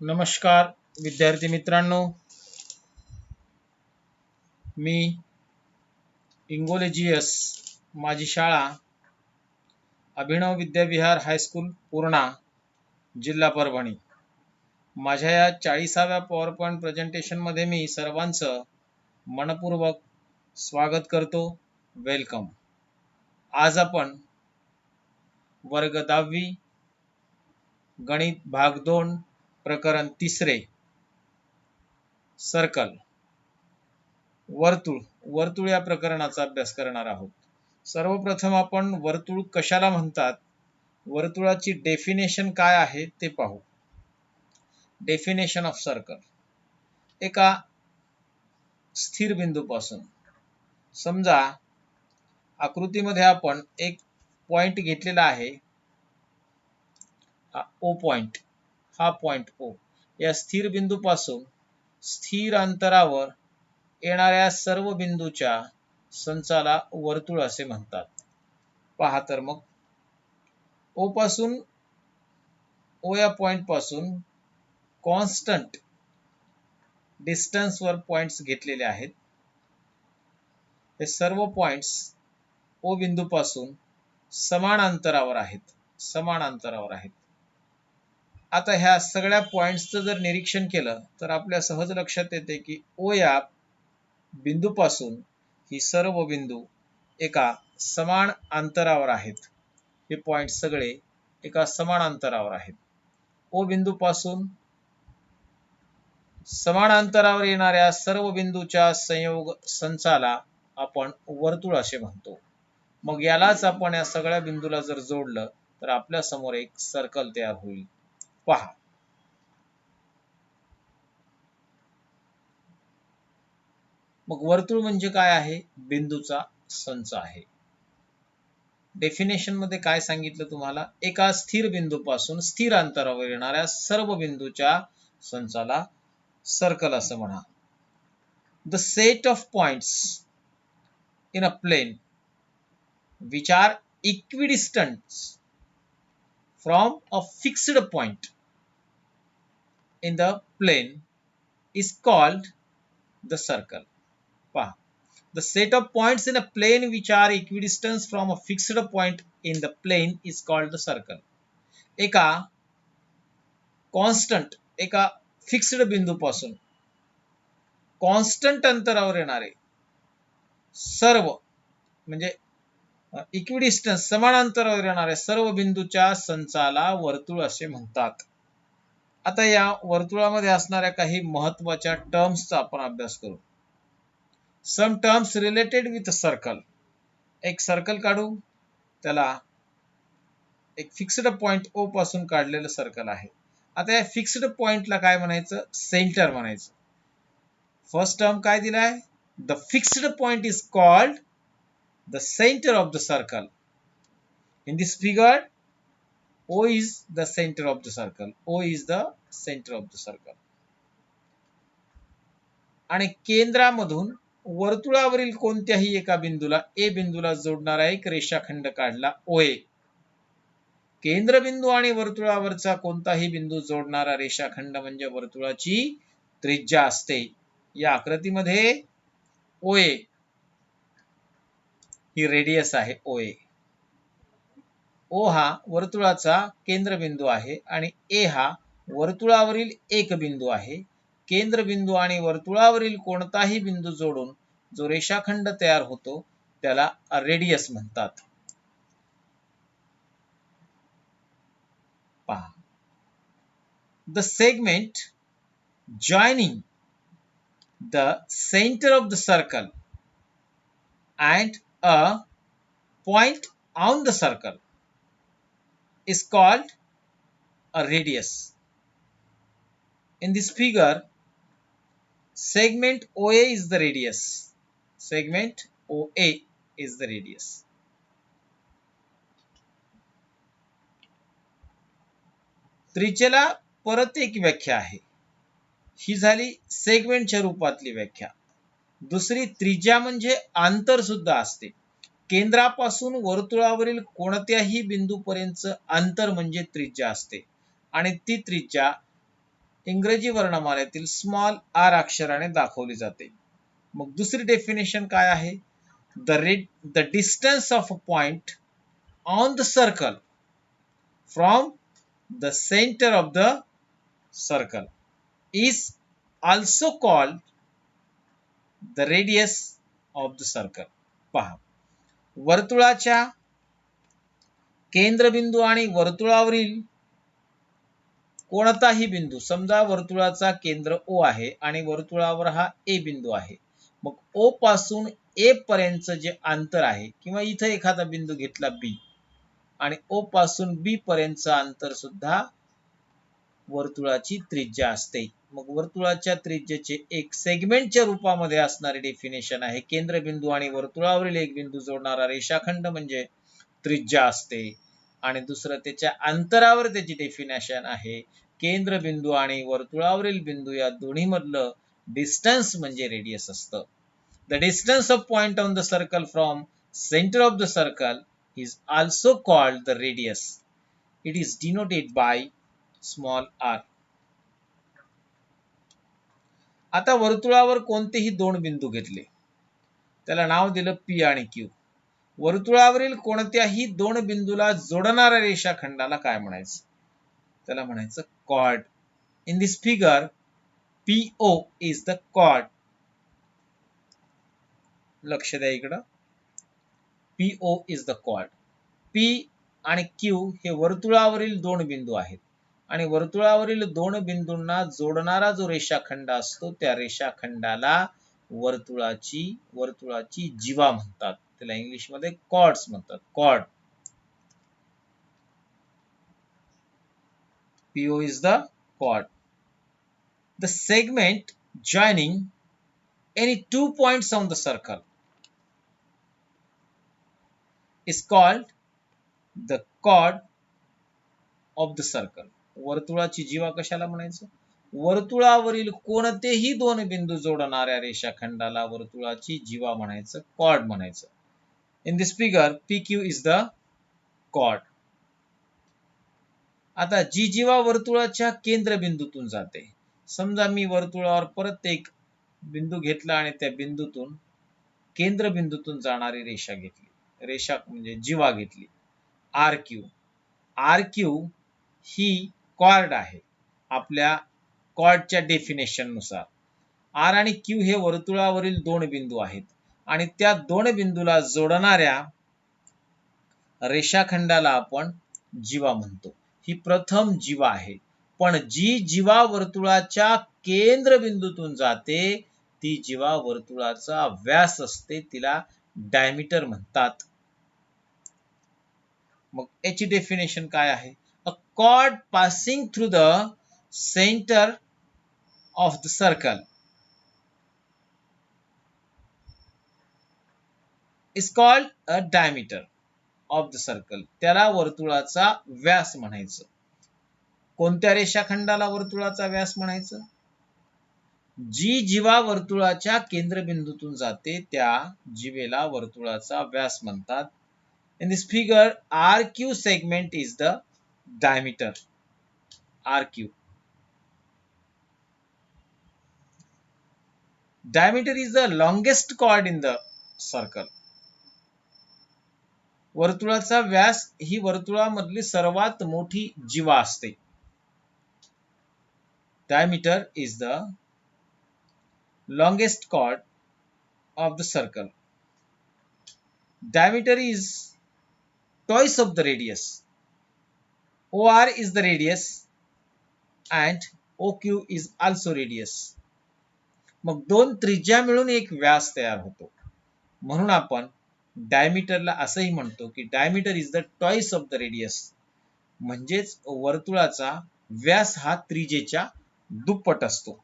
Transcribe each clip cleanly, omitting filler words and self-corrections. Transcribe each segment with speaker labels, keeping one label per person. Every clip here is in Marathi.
Speaker 1: नमस्कार विद्यार्थी मित्रांनो, मी इंगोले जीएस माझी शाळा अभिनव विद्याविहार हायस्कूल पूर्णा जिल्हा परभणी. माझ्या या 40व्या पॉवर पॉइंट प्रेझेंटेशन मध्ये मी सर्वांचं मनपूर्वक स्वागत करतो. वेलकम. आज आपण वर्ग 10वी गणित भाग 2 प्रकरण 3 सर्कल वर्तुळ या प्रकरणाचा अभ्यास करणार आहोत. सर्वप्रथम आपण वर्तुळ कशाला म्हणतात, वर्तुळाची डेफिनेशन काय आहे ते पाहू. Definition of circle. एका स्थिर बिंदूपासून, समजा आकृतीमध्ये आपण एक पॉइंट घेतलेला आहे, ओ पॉइंट, हा पॉइंट ओ. या स्थिर बिंदूपासून स्थिर अंतरावर येणाऱ्या सर्व बिंदूच्या संचाला वर्तुळ असे म्हणतात. पहा तर मग ओ या पॉइंट पासून कॉन्स्टंट डिस्टन्स वर पॉइंट्स घेतलेले आहेत. हे सर्व पॉइंट्स ओ बिंदू पासून समान अंतरावर आहेत. आता ह्या सगळ्या पॉइंट्सचं जर निरीक्षण केलं तर आपल्या सहज लक्षात येते की ओ या बिंदूपासून ही सर्व बिंदू एका समान अंतरावर आहेत. हे पॉइंट सगळे एका समान अंतरावर आहेत. ओ बिंदूपासून समान अंतरावर येणाऱ्या सर्व बिंदूच्या संचाला आपण वर्तुळ असे म्हणतो. मग यालाच आपण या सगळ्या बिंदूला जर जोडलं तर आपल्या समोर एक सर्कल तयार होईल. पहा, मग वर्तुळ म्हणजे काय आहे? बिंदूचा संच आहे. डेफिनेशन मध्ये काय सांगितलं तुम्हाला? एका स्थिर बिंदूपासून स्थिर अंतरावर येणाऱ्या सर्व बिंदूच्या संचाला सर्कल असं म्हणा. The set of points in a plane which are equidistant from a fixed point in the plane is called the circle. Pah. The set of points in a plane which are equidistant from a fixed point in the plane is called the circle. एका कॉन्स्टंट, एका फिक्स्ड बिंदूपासून कॉन्स्टंट अंतरावर येणारे सर्व, म्हणजे इक्विडिस्टन्स, समान अंतरावर येणाऱ्या सर्व बिंदूच्या संचाला वर्तुळ असे म्हणतात. आता या वर्तुळामध्ये असणाऱ्या काही महत्वाच्या टर्म्सचा आपण अभ्यास करू. Some terms related with circle. एक सर्कल काढू, त्याला एक फिक्स्ड पॉइंट ओ पासून काढलेलं सर्कल आहे. आता या फिक्स्ड पॉइंटला काय म्हणायचं? सेंटर म्हणायचं. फर्स्ट टर्म काय दिलाय? The fixed point is called the center of the circle. In this figure, O is the center of the circle. O is the center of the circle. आणि केंद्रामधून वर्तुळावरील कोणत्याही एका बिंदूला, ए बिंदूला जोडणारा एक रेषाखंड काढला, OA. केंद्रबिंदू आणि वर्तुळावरचा कोणताही बिंदू जोडणारा रेषाखंड म्हणजे वर्तुळाची त्रिज्या असते. या आकृतीमध्ये OA ही रेडियस आहे. ओ हा वर्तुळाचा केंद्रबिंदू आहे आणि ए हा वर्तुळावरील एक बिंदू आहे. केंद्रबिंदू आणि वर्तुळावरील कोणताही बिंदू जोडून जो रेषाखंड तयार होतो त्याला रेडियस म्हणतात. पहा, the segment joining the centre of the circle and a point on the circle is called a radius. In this figure, segment OA is the radius. Segment OA is the radius. त्रिज्येला परत एक व्याख्या आहे. ही झाली सेगमेंटच्या रूपातली व्याख्या. दुसरी, त्रिज्या म्हणजे अंतर सुद्धा असते. केंद्रापासून वर्तुळावरील कोणत्याही बिंदूपर्यंतचं अंतर म्हणजे त्रिज्या असते आणि ती त्रिज्या इंग्रजी वर्णमालेतील स्मॉल आर अक्षराने दाखवली जाते. मग दुसरी डेफिनेशन काय आहे? The distance of a point on the circle from the centre of the circle is also called the radius of the circle. पहा, वर्तुळाच्या केंद्रबिंदू आणि वर्तुळावरील कोणताही बिंदू, समजा वर्तुळाचा केंद्र O आहे आणि वर्तुळावर हा A बिंदू आहे. मग O पासून A पर्यंत जे अंतर आहे, किंवा इथे एखादा बिंदू घेतला B आणि O पासून B पर्यंतचं अंतर सुद्धा वर्तुळाची त्रिज्या असते. मग वर्तुळाच्या त्रिज्येचे एक सेगमेंटच्या रूपामध्ये असणारे डेफिनेशन आहे, केंद्रबिंदू आणि वर्तुळावरील एक बिंदू जोडणारा रेषाखंड म्हणजे त्रिज्या असते. आणि दुसरं त्याच्या अंतरावर त्याची डेफिनेशन आहे, केंद्रबिंदू आणि वर्तुळावरील बिंदू या दोन्ही मधलं डिस्टन्स म्हणजे रेडियस असतं. The distance of point on the circle from centre of the circle is also called the radius. It is denoted by small R. आता वर्तुळावर कोणतेही दोन बिंदू घेतले, त्याला नाव दिलं P आणि Q. वर्तुळावरील कोणत्याही दोन बिंदूला जोडणाऱ्या रेषाखंडाला काय म्हणायचं? त्याला म्हणायचं chord. In this figure PO is the chord. लक्ष द्या इकडं, PO is the chord. P आणि Q हे वर्तुळावरील दोन बिंदू आहेत आणि वर्तुळावरील दोन बिंदूंना जोडणारा जो रेषाखंड असतो त्या रेषाखंडाला वर्तुळाची जीवा म्हणतात. त्याला इंग्लिश मध्ये कॉर्ड्स म्हणतात. Cord. PO is the chord. The segment joining any 2 points on the circle is called the chord of the circle. वर्तुळाची जीवा कशाला म्हणायचं? वर्तुळावरील कोणतेही दोन बिंदू जोडणाऱ्या रेषाखंडाला वर्तुळाची जीवा म्हणायचं, कॉर्ड म्हणायचं. In this figure, PQ is the chord. आता जी जीवा वर्तुळाच्या केंद्रबिंदूतून जाते, समजा मी वर्तुळावर परत एक बिंदू घेतला आणि त्या बिंदूतून केंद्रबिंदूतून जाणारी रेषा घेतली, रेषा म्हणजे जीवा घेतली RQ. RQ ही कॉर्ड आहे आपल्या कॉर्डच्या डेफिनेशन नुसार. R आणि Q हे वर्तुळावरील दोन बिंदू आहेत आणि त्या दोन बिंदूला जोडणाऱ्या रेषाखंडाला आपण जीवा म्हणतो. ही प्रथम जीवा आहे, पण जी जीवा वर्तुळाच्या केंद्रबिंदूतून जाते ती जीवा वर्तुळाचा व्यास असते, तिला डायमीटर म्हणतात. मग याची डेफिनेशन काय आहे? अ cord passing through the centre of the circle is called a diameter of the circle. त्याला वर्तुळाचा व्यास म्हणायचं. कोणत्या रेषाखंडाला वर्तुळाचा व्यास म्हणायचं? जी जीवा वर्तुळाच्या केंद्रबिंदूतून जाते त्या जीवेला वर्तुळाचा व्यास म्हणतात. In this figure, RQ segment is the diameter. RQ. Diameter is the longest chord in the circle. वर्तुळाचा व्यास ही वर्तुळामधली सर्वात मोठी जीवा असते. Diameter is the longest chord of the circle. Diameter is twice of the radius. OR is the radius and OQ is also radius. मग दोन त्रिज्या मिळून एक व्यास तयार होतो. म्हणून आपण डायमीटरला असंही म्हणतो की diameter is the twice of the radius. म्हणजेच वर्तुळाचा व्यास हा त्रिज्येच्या दुप्पट असतो.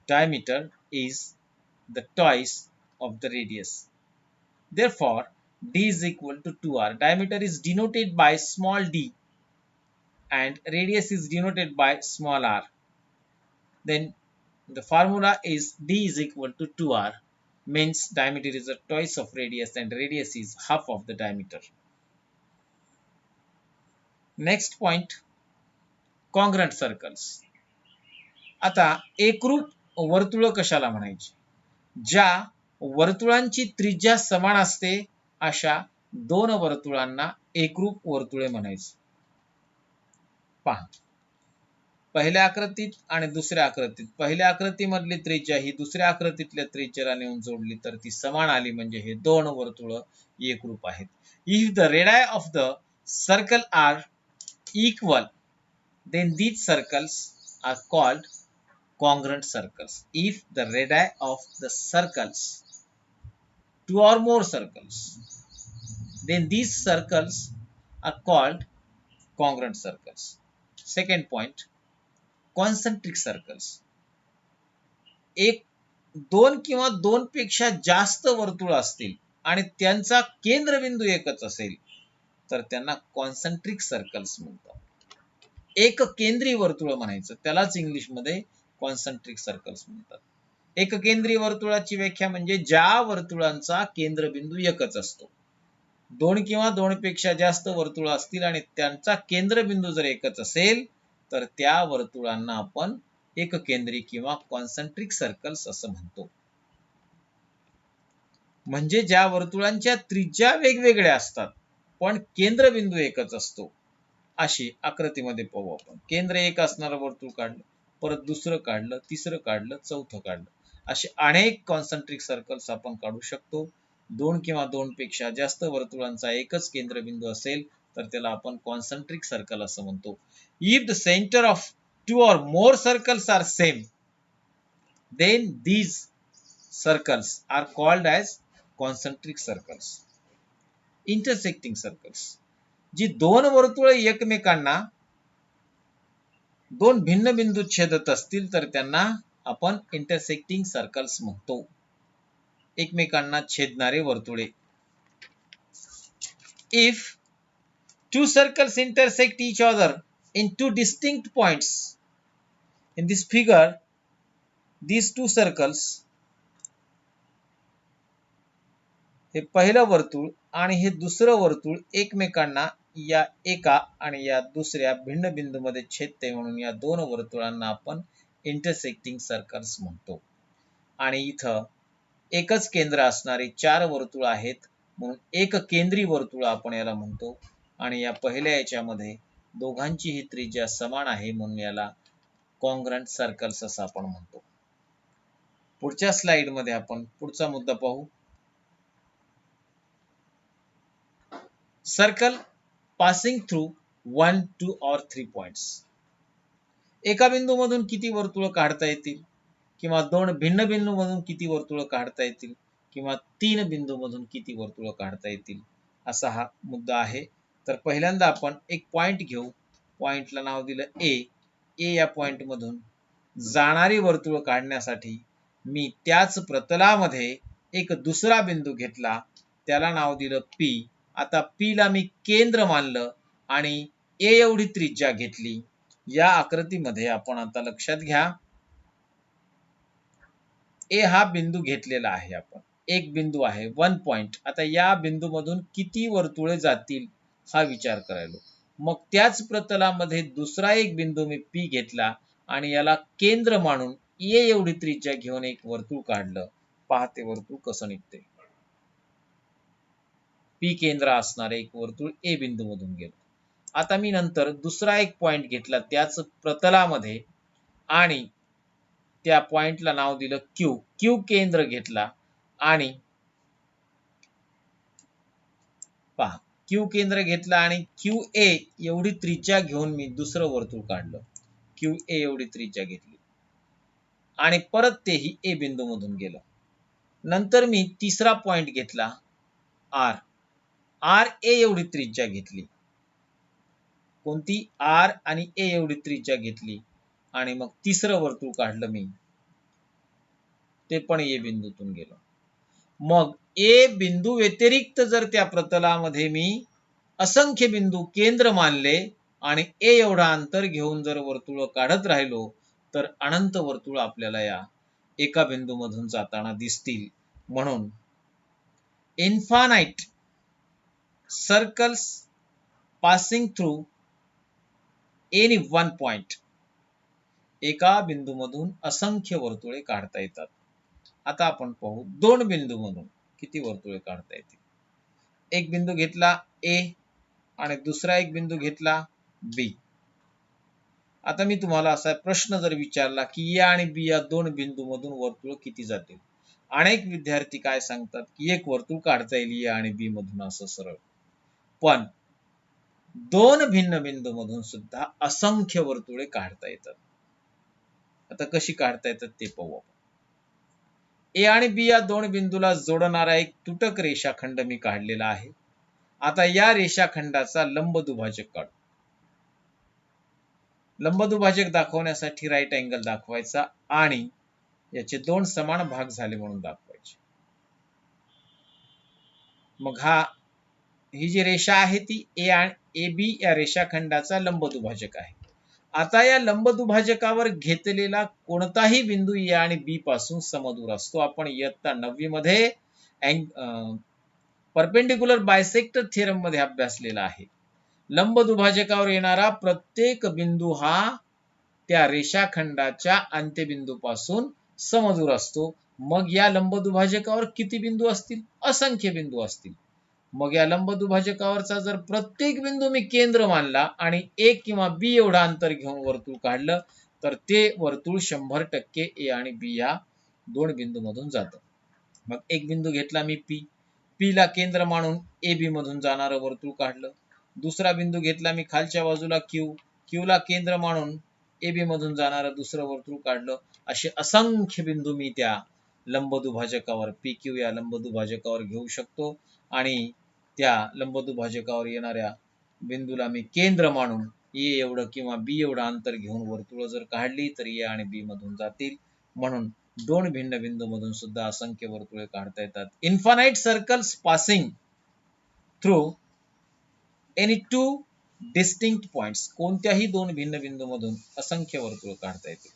Speaker 1: Diameter is the twice of the radius. Therefore, d is equal to 2r. Diameter is denoted by small d and radius is denoted by small r. Then the formula is d is equal to 2r, means diameter is a twice of radius and radius is half of the diameter. Next point, congruent circles. आता एकरूप वर्तुळ कशाला म्हणायची? ज्या वर्तुळांची त्रिज्या समान असते अशा दोन वर्तुळांना एकरूप वर्तुळे म्हणायचे. पहा, पहिल्या आकृतीत आणि दुसऱ्या आकृतीत, पहिल्या आकृतीमधली त्रिज्या ही दुसऱ्या आकृतीतल्या त्रिज्याला नेऊन जोडली तर ती समान आली, म्हणजे हे दोन वर्तुळ एकरूप आहेत. If the radii of the circle are equal, then these circles are called congruent circles. If the radii of the circles, two or more circles, then these circles are called congruent circles. Second point, concentric circles. एक, दोन किंवा दोन पेक्षा जास्त वर्तुळ असतील आणि त्यांचा केंद्रबिंदू एकच असेल तर त्यांना कॉन्सेंट्रिक सर्कल्स म्हणतात. एक केंद्रीय वर्तुळ म्हणायचं, त्यालाच इंग्लिशमध्ये कॉन्सेंट्रिक सर्कल्स म्हणतात. एक केंद्रीय वर्तुळाची व्याख्या म्हणजे ज्या वर्तुळांचा केंद्रबिंदू एकच असतो. दोन किंवा दोन पेक्षा जास्त वर्तुळ असतील आणि त्यांचा केंद्रबिंदू जर एकच असेल तर त्या वर्तुळांना आपण एककेंद्री किंवा कॉन्सेंट्रिक सर्कल्स असं म्हणतो. म्हणजे ज्या वर्तुळांच्या त्रिज्या वेगवेगळ्या असतात पण केंद्रबिंदू एकच असतो, अशी आकृतीमध्ये पाहू आपण. केंद्र एक असणारं वर्तुळ काढलं, परत दुसरं काढलं, तिसरं काढलं, चौथं काढलं, असे अनेक कॉन्सेंट्रिक सर्कल्स आपण काढू शकतो. दोन किंवा दोन पेक्षा जास्त वर्तुळांचा एकच केंद्रबिंदू असेल तर त्याला आपण कॉन्सेंट्रिक सर्कल असं म्हणतो. If the centre of two or more circles are same, then these circles are called as concentric circles. Intersecting circles, जी दोन वर्तुळ एकमेकांना दोन भिन्न बिंदू छेदत असतील तर त्यांना आपण इंटरसेक्टिंग सर्कल्स म्हणतो. एकमेकांना छेदणारे वर्तुळे. If two circles intersect each other in two distinct points, in this figure these two circles, हे पहिलं वर्तुळ आणि हे दुसरं वर्तुळ एकमेकांना या एका आणि या दुसऱ्या भिन्न बिंदूमध्ये छेदते, म्हणून या दोन वर्तुळांना आपण इंटरसेक्टिंग सर्कल्स म्हणतो. आणि इथं एकच केंद्र असणारी चार वर्तुळ आहेत म्हणून एक केंद्रीय वर्तुळ आपण याला म्हणतो. आणि या पहिल्या याच्यामध्ये दोघांचीही त्रिज्या समान आहे म्हणून याला कॉन्ग्रंट सर्कल्स असं आपण म्हणतो. पुढच्या स्लाइड मध्ये आपण पुढचा मुद्दा पाहू. Circle passing through 1, 2 or 3 points. एका बिंदूमधून किती वर्तुळ काढता येतील, किंवा दोन भिन्न बिंदूमधून किती वर्तुळ काढता येतील, किंवा तीन बिंदूमधून किती वर्तुळ काढता येतील, असा हा मुद्दा आहे. तर पहिल्यांदा आपण एक पॉइंट घेऊ. पॉइंटला नाव दिलं ए. या पॉइंट मधून जाणारी वर्तुळ काढण्यासाठी मी त्याच प्रतलामध्ये एक दुसरा बिंदू घेतला, त्याला नाव दिलं पी. आता पी ला मी केंद्र मानलं आणि ए एवढी त्रिज्या घेतली. या आकृतीमध्ये आपण आता लक्षात घ्या, ए हा बिंदू घेतलेला आहे आपण, एक बिंदू आहे, 1 पॉइंट. आता या बिंदूमधून किती वर्तुळे जातील हा विचार करायलो. मग त्याच प्रतलामध्ये दुसरा एक बिंदू मी पी घेतला आणि याला केंद्र मानून ए एवढी त्रिज्या घेऊन एक वर्तुळ काढलं. पहा ते वर्तुळ कसं निघते. पी केंद्र असणारे एक वर्तुळ ए बिंदू मधून गेलं. आता मी नंतर दुसरा एक पॉइंट घेतला त्याच प्रतलामध्ये आणि त्या पॉइंटला नाव दिलं क्यू. क्यू केंद्र घेतला आणि पहा क्यू केंद्र घेतला आणि क्यू ए एवढी त्रिज्या घेऊन मी दुसरं वर्तुळ काढलं. क्यू ए एवढी त्रिज्या घेतली आणि परत तेही ए बिंदू मधून गेलं. नंतर मी तिसरा पॉइंट घेतला आर. आर ए एवढी त्रिज्या घेतली. कोणती? आर आणि ए एवढी त्रिज्या घेतली आणि मग तिसरं वर्तुळ काढलं मी, ते पण ए बिंदूतून गेलं. मग ए बिंदू व्यतिरिक्त जर त्या प्रतलामध्ये मी असंख्य बिंदू केंद्र मानले आणि ए एवढा अंतर घेऊन जर वर्तुळ काढत राहिलो तर अनंत वर्तुळ आपल्याला या एका बिंदूमधून जाताना दिसतील. म्हणून infinite circles passing through any one point. एका बिंदूमधून असंख्य वर्तुळे काढता येतात. आता आपण पाहू 2 बिंदूमधून किती वर्तुळे काढता येतील. एक बिंदू घेतला ए आणि दुसरा एक बिंदू घेतला बी. आता मी तुम्हाला असा प्रश्न जर विचारला की ए आणि बी या 2 बिंदूमधून वर्तुळ किती जातील. अनेक विद्यार्थी काय सांगतात की एक वर्तुळ काढता येईल ए आणि बी मधून असं सरळ. पण 2 भिन्न बिंदूमधून सुद्धा असंख्य वर्तुळे काढता येतात. आता कशी काढता येतात ते पाहू. ए आणि बी या 2 बिंदूला जोडणारा एक तुटक रेषाखंड मी काढलेला आहे. आता या रेषाखंडाचा लंबदुभाजक काढू. लंबदुभाजक दाखवण्यासाठी राईट अँगल दाखवायचा आणि याचे 2 समान भाग झाले म्हणून दाखवायचे. मग ही जी रेषा आहे ती ए आणि ए बी या रेषाखंडाचा लंबदुभाजक आहे. आता या लंबदुभाजकावर घेतलेला कोणताही बिंदू ए आणि बी पासून समदूर असतो. आपण इयत्ता 9वी मध्ये परपेंडिक्युलर बायसेक्टर थिअरम मध्ये अभ्यासलेला आहे. लंबदुभाजकावर येणारा प्रत्येक बिंदू हा त्या रेषाखंडाच्या अंत्यबिंदूपासून समदूर असतो. मग या लंबदुभाजकावर किती बिंदू असतील? असंख्य बिंदू असतील. मग या लंबदुभाजकावरचा जर प्रत्येक बिंदू मी केंद्र मानला आणि ए किंवा बी एवढा अंतर घेऊन वर्तुळ काढलं तर ते वर्तुळ 100% ए आणि बी या 2 बिंदूमधून जातं. मग एक बिंदू घेतला मी पी. पी ला केंद्र मानून ए बी मधून जाणारं वर्तुळ काढलं. दुसरा बिंदू घेतला मी खालच्या बाजूला क्यू. क्यू ला केंद्र मानून ए बी मधून जाणारं दुसरं वर्तुळ काढलं. असे असंख्य बिंदू मी त्या लंबदुभाजकावर पी क्यू या लंबदुभाजकावर घेऊ शकतो आणि त्या लंबदुभाजकावर येणाऱ्या बिंदूला मी केंद्र मानून ए एवढं किंवा बी एवढं अंतर घेऊन वर्तुळ जर काढली तर ए आणि बी मधून जातील. म्हणून 2 भिन्न बिंदूमधून सुद्धा असंख्य वर्तुळे काढता येतात. Infinite circles passing through any 2 distinct points. कोणत्याही 2 भिन्न बिंदूमधून असंख्य वर्तुळ काढता येतील.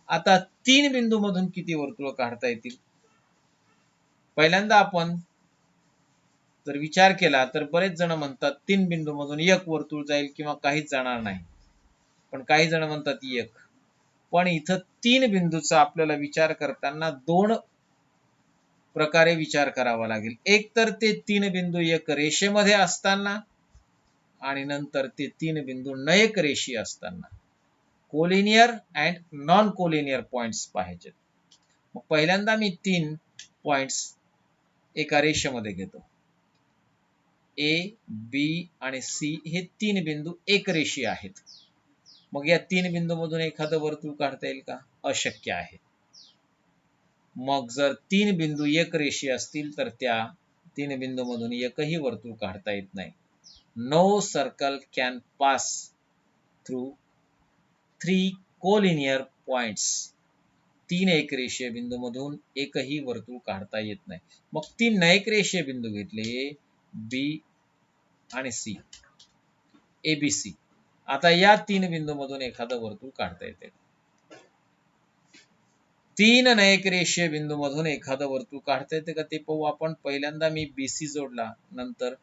Speaker 1: आता 3 बिंदूमधून किती वर्तुळ काढता येतील? पहिल्यांदा आपण जर विचार केला तर बरेच जण म्हणतात 3 बिंदूमधून एक वर्तुळ जाईल किंवा काहीच जाणार नाही. पण काही जण म्हणतात एक. पण इथं 3 बिंदूचा आपल्याला विचार करताना 2 प्रकारे विचार करावा लागेल. एक तर ते 3 बिंदू एक रेषेमध्ये असताना आणि नंतर ते 3 बिंदू नयक रेषीय असताना. Collinear and non collinear points पाहिजेत. मग पहिल्यांदा मी 3 पॉइंट्स एका रेषेमध्ये घेतो. ए, बी आणि सी हे 3 बिंदू एक रेषीय आहेत. मग या 3 बिंदूमधून एखादं वर्तुळ काढता येईल का? अशक्य आहे. मग जर 3 बिंदू एक रेषीय असतील तर त्या 3 बिंदूमधून एकही वर्तुळ काढता येत नाही. No circle can pass through 3 collinear points. 3 एकरेषीय बिंदूमधून एकही वर्तुळ काढता येत नाही. मग 3 नैकरेषीय बिंदू घेतले बी आणि सी, ए बी सी. आता या 3 बिंदूमधून एखादं वर्तुळ काढता येते. 3 नैकरेषीय बिंदूमधून एखादं वर्तुळ काढता येते का ते पाहू आपण. पहिल्यांदा मी बी सी जोडला, नंतर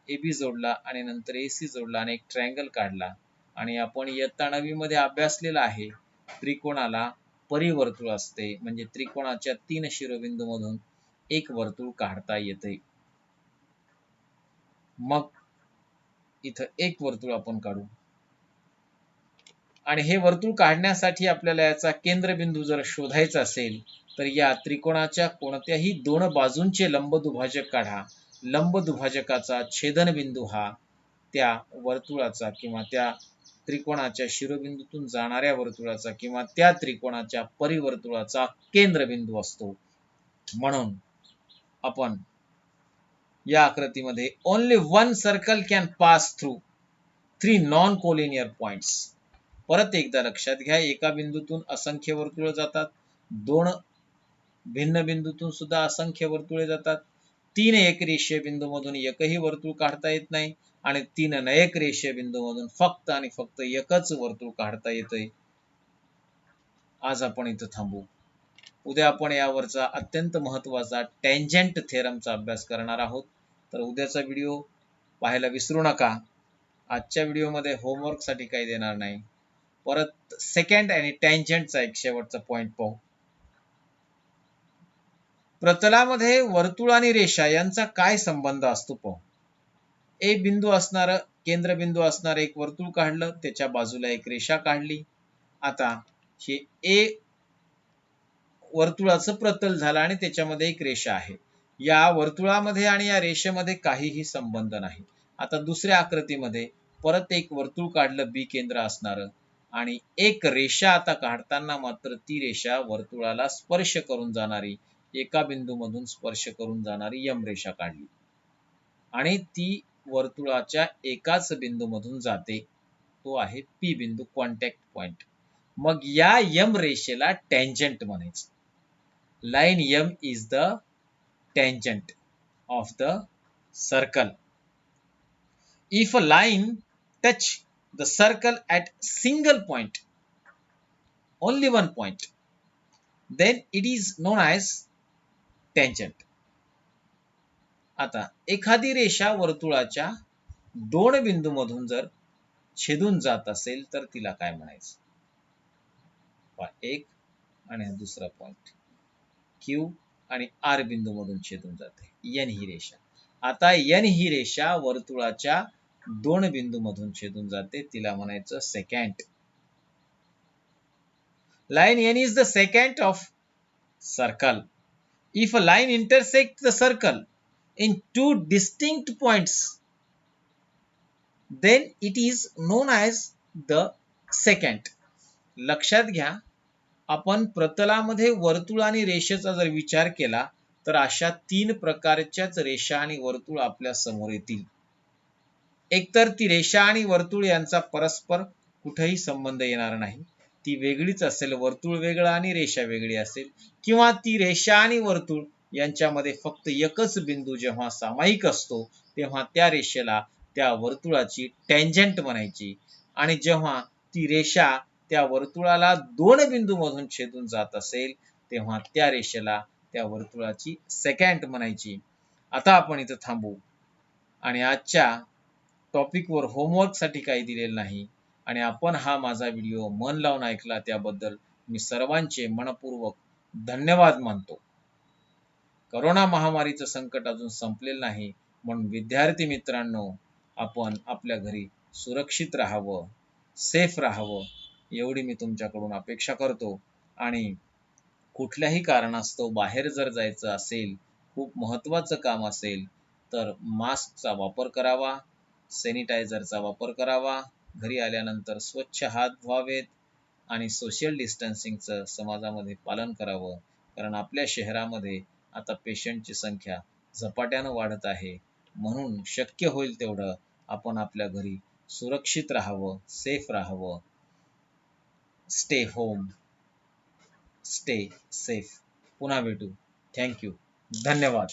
Speaker 1: ए बी जोडला आणि नंतर ए सी जोडला आणि एक ट्रायंगल काढला. आणि आपण इयत्ता 9वी मध्ये अभ्यासलेला आहे त्रिकोणाला परिवर्तुळ असते. म्हणजे त्रिकोणाच्या 3 शिरोबिंदूमधून एक वर्तुळ काढता येते. मग इथं एक वर्तुळ आपण काढू आणि हे वर्तुळ काढण्यासाठी आपल्याला याचा केंद्रबिंदू जर शोधायचा असेल तर या त्रिकोणाच्या कोणत्याही 2 बाजूंचे लंबदुभाजक काढा. लंबदुभाजकाचा छेदनबिंदू हा त्या वर्तुळाचा किंवा त्या त्रिकोणाच्या शिरोबिंदूतून जाणाऱ्या वर्तुळाचा किंवा त्या त्रिकोणाच्या परिवर्तुळाचा केंद्रबिंदू असतो. म्हणून आपण या आकृतीमध्ये only 1 circle can pass through 3 non collinear points. परत एकदा लक्षात घ्या, एका बिंदूतून असंख्य वर्तुळे जातात, 2 भिन्न बिंदूतून सुद्धा असंख्य वर्तुळे जातात. 3 एकरेषीय बिंदूमधून एकही वर्तुळ काढता येत नाही आणि 3 नैकरेषीय बिंदूमधून फक्त आणि फक्त एकच वर्तुळ काढता येते. आज आपण इथं थांबू. उद्या आपण यावरचा अत्यंत महत्त्वाचा टँजंट थेरमचा अभ्यास करणार आहोत. तर उद्याचा व्हिडिओ पाहायला विसरू नका. आजच्या व्हिडिओमध्ये होमवर्कसाठी काही देणार नाही. परत सेकंड आणि टँजंटचा एक शेवटचा पॉइंट पाहू. प्रतलामध्ये वर्तुळ आणि रेषा यांचा काय संबंध असतो पाहू. ए बिंदू असणार, केंद्रबिंदू असणार एक वर्तुळ काढलं, त्याच्या बाजूला एक रेषा काढली. आता हे ए वर्तुळाचं प्रतल झालं आणि त्याच्यामध्ये एक रेषा आहे. या वर्तुळामध्ये आणि या रेषेमध्ये काहीही संबंध नाही. आता दुसऱ्या आकृतीमध्ये परत एक वर्तुळ काढलं बी केंद्र असणार आणि एक रेषा आता काढताना मात्र ती रेषा वर्तुळाला स्पर्श करून जाणारी, एका बिंदूमधून स्पर्श करून जाणारी यम रेषा काढली आणि ती वर्तुळाच्या एकाच बिंदूमधून जाते. तो आहे पी बिंदू, कॉन्टॅक्ट पॉइंट. मग या यम रेषेला टँजंट म्हणायचं. Line M is the tangent of the circle. If a line touch the circle at single point, only one point, then it is known as tangent. आता एखादी रेषा वर्तुळाच्या दोन बिंदूमधून जर छेदून जात असेल तर तिला काय म्हणायचं? एक आणि दुसरा पॉइंट Q आणि R बिंदूमधून छेदून जाते, N ही रेषा. आता N ही रेषा वर्तुळाच्या दोन बिंदूमधून छेदून जाते, तिला म्हणायचं second. Line N is the secant of circle. If a line intersects the circle in two distinct points, then it is known as the secant. लक्षात घ्या, आपण प्रतलामध्ये वर्तुळ आणि रेषेचा जर विचार केला तर अशा तीन प्रकारच्याच रेषा आणि वर्तुळ आपल्या समोर येतील. एकतर ती रेषा आणि वर्तुळ यांचा परस्पर कुठेही संबंध येणार नाही, ती वेगळीच असेल, वर्तुळ वेगळं आणि रेषा वेगळी असेल, किंवा ती रेषा आणि वर्तुळ यांच्यामध्ये फक्त एकच बिंदू जेव्हा सामायिक असतो तेव्हा त्या रेषेला, त्या वर्तुळाची टँजंट म्हणायची आणि जेव्हा ती रेषा त्या वर्तुळाला दोन बिंदूमधून छेदून जात असेल तेव्हा त्या रेषेला, त्या वर्तुळाची सेकंट म्हणायची. आता आपण इथं थांबू आणि आजच्या टॉपिकवर होमवर्कसाठी काही दिलेलं नाही आणि आपण हा माझा व्हिडिओ मन लावून ऐकला त्याबद्दल मी सर्वांचे मनपूर्वक धन्यवाद मानतो. करोना महामारीचं संकट अजून संपलेलं नाही, म्हणून विद्यार्थी मित्रांनो, आपण आपल्या घरी सुरक्षित राहावं, सेफ राहावं एवढी मी तुमच्याकडून अपेक्षा करतो. आणि कुठल्याही कारणास्तव बाहेर जर जायचं असेल, खूप महत्त्वाचं काम असेल तर मास्कचा वापर करावा, सॅनिटायझरचा वापर करावा, घरी आल्यानंतर स्वच्छ हात धुवावेत आणि सोशल डिस्टन्सिंगचं समाजामध्ये पालन करावं. कारण आपल्या शहरामध्ये आता पेशंटची संख्या झपाट्यानं वाढत आहे, म्हणून शक्य होईल तेवढं आपण आपल्या घरी सुरक्षित राहावं, सेफ राहावं. Stay home, stay safe. पुन्हा भेटू. थँक्यू. धन्यवाद.